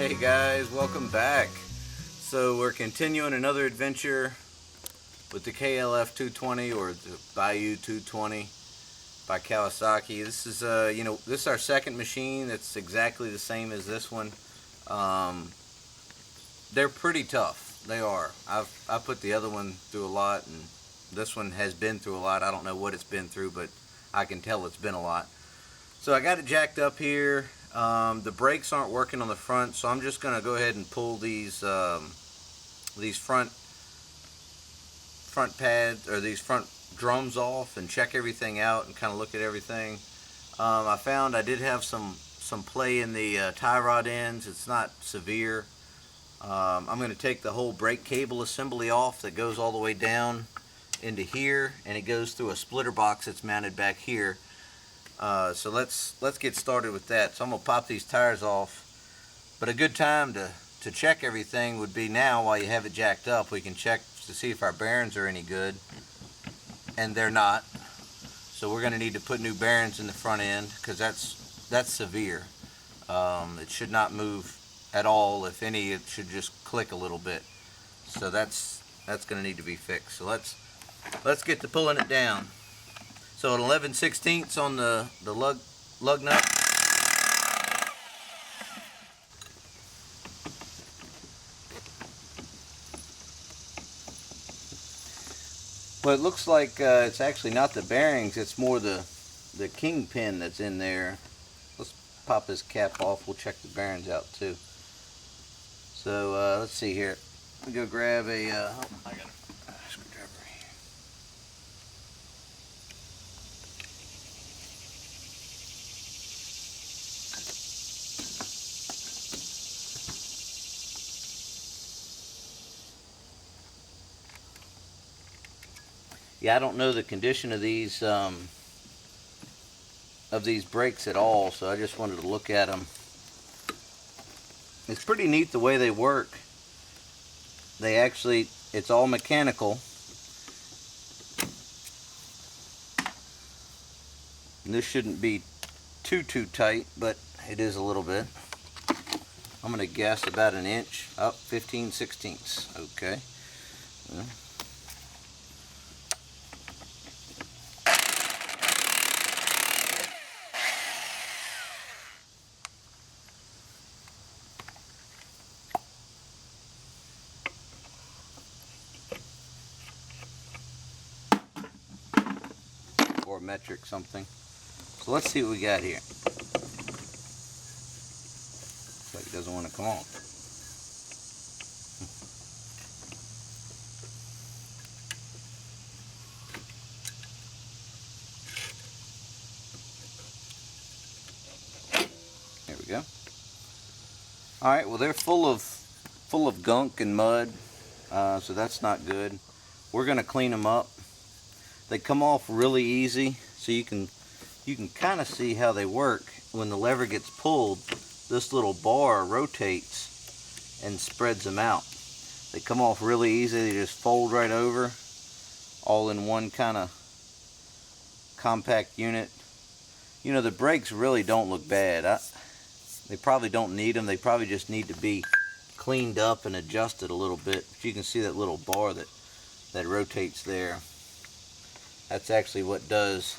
Hey guys, welcome back. So we're continuing another adventure with the KLF220 or the Bayou 220 by Kawasaki. This is this is our second machine that's exactly the same as this one. They're pretty tough. They are. I've put the other one through a lot, and this one has been through a lot. I don't know what it's been through, but I can tell it's been a lot. So I got it jacked up here. The brakes aren't working on the front, so I'm just going to go ahead and pull these front pads, or these front drums off, and check everything out and kind of look at everything. I found I did have some play in the tie rod ends. It's not severe. I'm going to take the whole brake cable assembly off that goes all the way down into here, and it goes through a splitter box that's mounted back here. So let's get started with that. So I'm going to pop these tires off, but a good time to check everything would be now while you have it jacked up. We can check to see if our bearings are any good, and they're not. So we're going to need to put new bearings in the front end, because that's severe. It should not move at all. If any, it should just click a little bit. So that's going to need to be fixed. So let's get to pulling it down. So an 11/16 on the lug nut. Well, it looks like it's actually not the bearings, it's more the kingpin that's in there. Let's pop this cap off, we'll check the bearings out too. So let's see here. Let me go grab a, I got a screwdriver here. Yeah, I don't know the condition of these brakes at all, so I just wanted to look at them. It's pretty neat the way they work. They actually, it's all mechanical. And this shouldn't be too tight, but it is a little bit. I'm going to guess about an inch, up 15/16. Okay. Or metric something. So let's see what we got here. Looks like it doesn't want to come on. There we go. Alright, well, they're full of gunk and mud, so that's not good. We're going to clean them up. They come off really easy, so you can kind of see how they work. When the lever gets pulled, this little bar rotates and spreads them out. They come off really easy. They just fold right over, all in one kind of compact unit. You know, the brakes really don't look bad. They probably don't need them. They probably just need to be cleaned up and adjusted a little bit. But you can see that little bar that rotates there. That's actually what does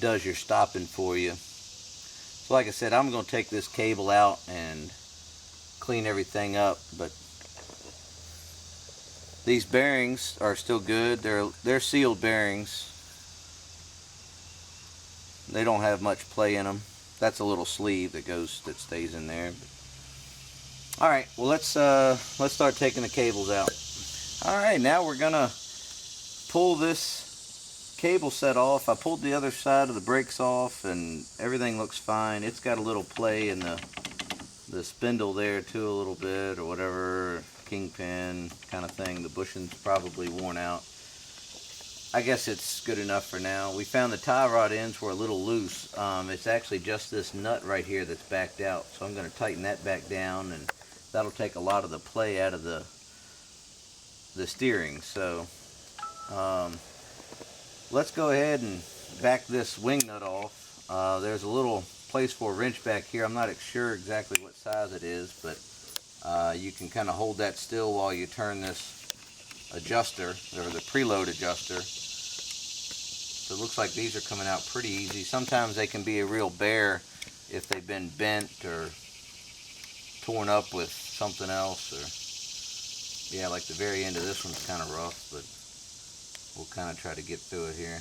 your stopping for you. So like I said, I'm going to take this cable out and clean everything up, but these bearings are still good. They're sealed bearings. They don't have much play in them. That's a little sleeve that stays in there. All right, well, let's start taking the cables out. All right, now we're gonna pull this cable set off. I pulled the other side of the brakes off, and everything looks fine. It's got a little play in the spindle there too, a little bit, or whatever, kingpin kind of thing. The bushing's probably worn out. I guess it's good enough for now. We found the tie rod ends were a little loose. It's actually just this nut right here that's backed out, so I'm going to tighten that back down, and that'll take a lot of the play out of the steering. So let's go ahead and back this wing nut off. There's a little place for a wrench back here. I'm not sure exactly what size it is, but you can kind of hold that still while you turn this adjuster, or the preload adjuster. So it looks like these are coming out pretty easy. Sometimes they can be a real bear if they've been bent or torn up with something else, or yeah, like the very end of this one's kind of rough, but we'll kind of try to get through it here.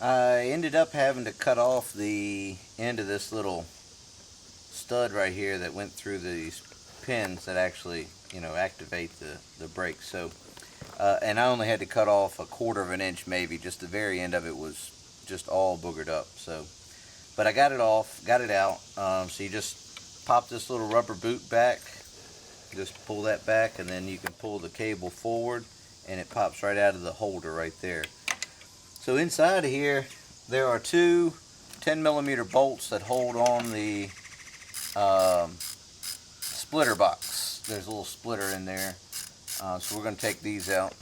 I ended up having to cut off the end of this little stud right here that went through these pins that actually, you know, activate the brakes. So and I only had to cut off 1/4 of an inch, maybe. Just the very end of it was just all boogered up. So, but I got it off, got it out. So you just pop this little rubber boot back, just pull that back, and then you can pull the cable forward, and it pops right out of the holder right there. So inside of here, there are two 10mm bolts that hold on the splitter box. There's a little splitter in there. So we're going to take these out.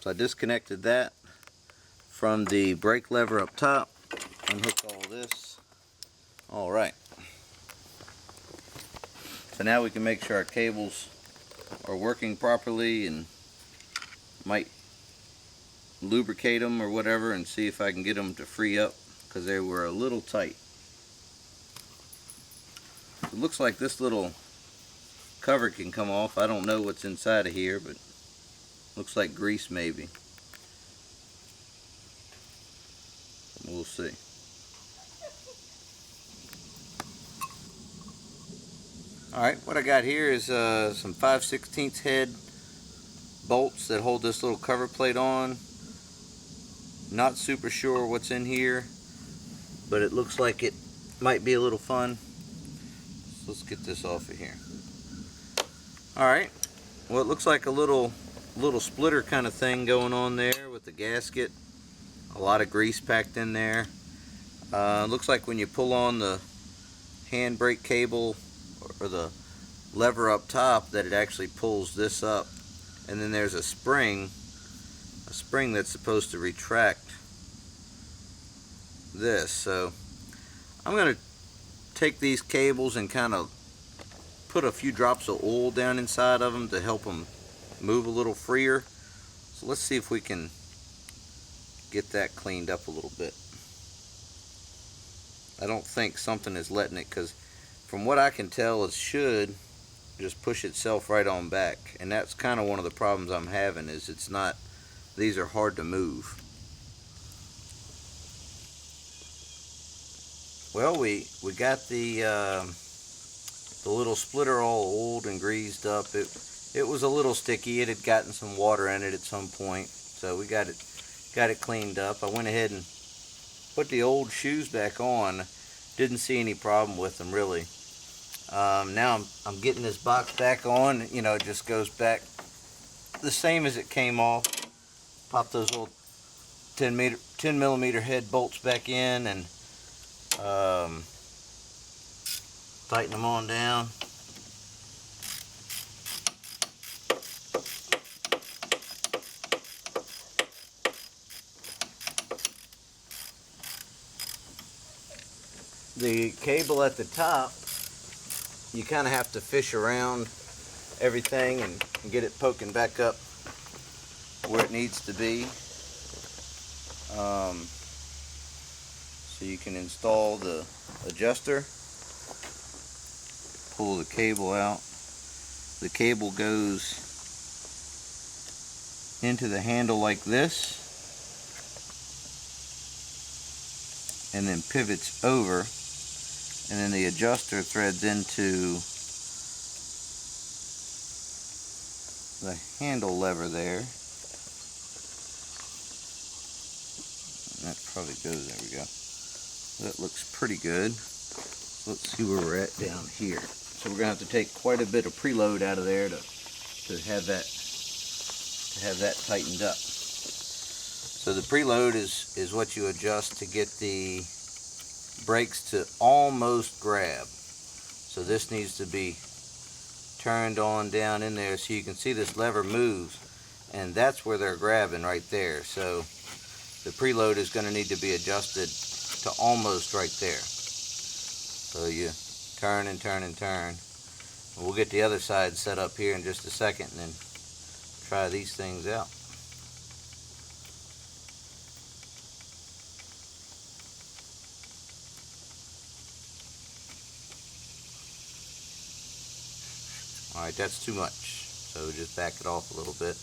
So I disconnected that from the brake lever up top. Unhook all this. Alright. So now we can make sure our cables are working properly, and might lubricate them or whatever and see if I can get them to free up, because they were a little tight. It looks like this little cover can come off. I don't know what's inside of here, but looks like grease maybe. We'll see. Alright, what I got here is some 5/16 head bolts that hold this little cover plate on. Not super sure what's in here, but it looks like it might be a little fun. So let's get this off of here. Alright, well, it looks like a little splitter kind of thing going on there with the gasket. A lot of grease packed in there. Looks like when you pull on the handbrake cable or the lever up top, that it actually pulls this up, and then there's a spring that's supposed to retract this. So I'm going to take these cables and kind of put a few drops of oil down inside of them to help them move a little freer. So let's see if we can get that cleaned up a little bit. I don't think something is letting it, because from what I can tell, it should just push itself right on back, and that's kind of one of the problems I'm having, is it's not, these are hard to move. Well, we got the little splitter all oiled and greased up. It was a little sticky. It had gotten some water in it at some point, so we got it cleaned up. I went ahead and put the old shoes back on. Didn't see any problem with them really. Now I'm getting this box back on. You know, it just goes back the same as it came off. Pop those little 10mm head bolts back in, and tighten them on down. The cable at the top, you kind of have to fish around everything and get it poking back up where it needs to be. So you can install the adjuster, pull the cable out. The cable goes into the handle like this, and then pivots over, and then the adjuster threads into the handle lever there. And that probably goes, there we go. That looks pretty good. Let's see where we're at down here. So we're going to have to take quite a bit of preload out of there to to have that tightened up. So the preload is what you adjust to get the brakes to almost grab. So this needs to be turned on down in there so you can see this lever moves, and that's where they're grabbing right there. So the preload is going to need to be adjusted to almost right there. So you turn and turn and turn. We'll get the other side set up here in just a second and then try these things out. Alright, that's too much, so just back it off a little bit.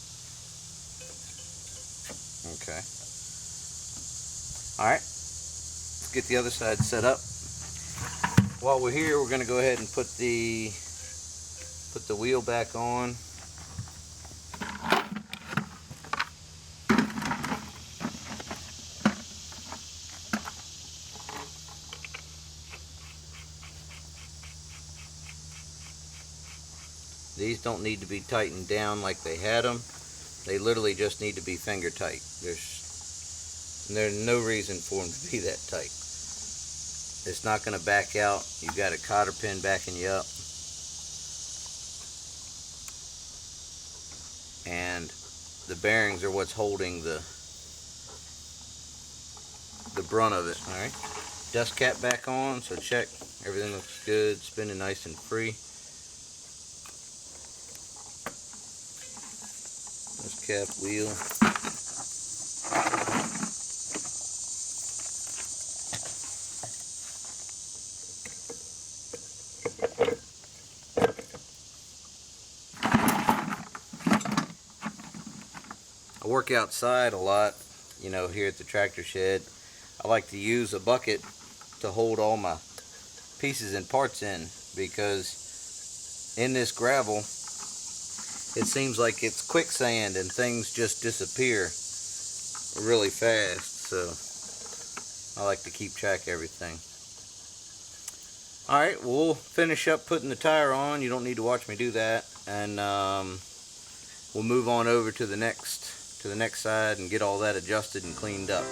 Okay. Alright, let's get the other side set up. While we're here, we're going to go ahead and put the wheel back on. These don't need to be tightened down like they had them. They literally just need to be finger tight. There's no reason for them to be that tight. It's not going to back out. You've got a cotter pin backing you up. And the bearings are what's holding the brunt of it. Alright. Dust cap back on, so check. Everything looks good, spinning nice and free. Dust cap, wheel. I work outside a lot, you know, here at the tractor shed. I like to use a bucket to hold all my pieces and parts in, because in this gravel it seems like it's quicksand and things just disappear really fast, so I like to keep track of everything. Alright, we'll finish up putting the tire on. You don't need to watch me do that, and we'll move on over to the next side and get all that adjusted and cleaned up.